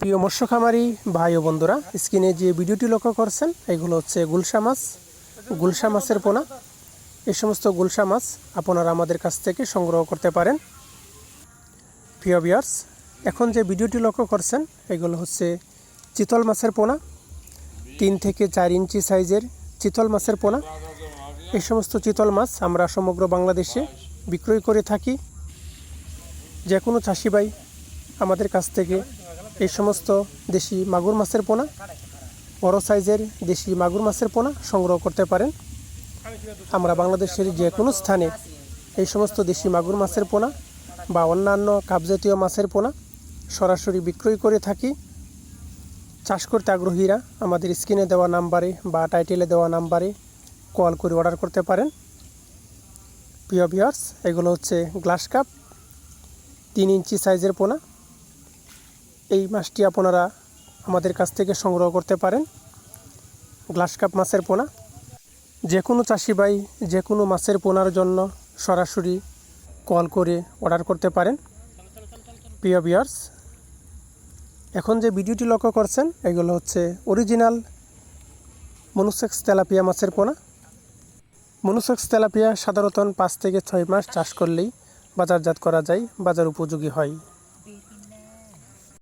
প্রিয় মৎস্য খামারি ভাই ও বন্ধুরা, স্ক্রিনে যে ভিডিওটি লক্ষ্য করছেন এগুলো হচ্ছে গুলশা মাছ, গুলশা মাছের পোনা। এই সমস্ত গুলশা মাছ আপনারা আমাদের কাছ থেকে সংগ্রহ করতে পারেন। প্রিয় ভিউয়ার্স, এখন যে ভিডিওটি লক্ষ্য করছেন এগুলো হচ্ছে চিতল মাছের পোনা, 3 থেকে 4 ইঞ্চি সাইজের চিতল মাছের পোনা। এই সমস্ত চিতল মাছ আমরা সমগ্র বাংলাদেশে বিক্রয় করে থাকি। যে কোনো চাষি ভাই আমাদের কাছ থেকে এই সমস্ত দেশি মাগুর মাছের পোনা, বড় সাইজের দেশি মাগুর মাছের পোনা সংগ্রহ করতে পারেন। আমরা বাংলাদেশের যে কোনো স্থানে এই সমস্ত দেশি মাগুর মাছের পোনা বা অন্যান্য কাপজাতীয় মাছের পোনা সরাসরি বিক্রয় করে থাকি। চাষ করতে আগ্রহীরা আমাদের স্ক্রিনে দেওয়া নাম্বারে বা টাইটেলে দেওয়া নাম্বারে কল করে অর্ডার করতে পারেন। প্রিয় ভিউয়ার্স, এগুলো হচ্ছে গ্লাস কাপ, 3 ইঞ্চি সাইজের পোনা। এই মাছটি আপনারা আমাদের কাছ থেকে সংগ্রহ করতে পারেন। গ্লাস কাপ মাছের পোনা যে কোনো চাষি ভাই যে কোনো মাছের পোনার জন্য সরাসরি কল করে অর্ডার করতে পারেন। প্রিয় ভিউয়ার্স, এখন যে ভিডিওটি লক্ষ্য করছেন এগুলো হচ্ছে অরিজিনাল মনুসেক্স তেলাপিয়া মাছের পোনা। মনুসেক্স তেলাপিয়া সাধারণত 5 থেকে 6 মাস চাষ করলেই বাজারজাত করা যায়, বাজার উপযোগী হয়।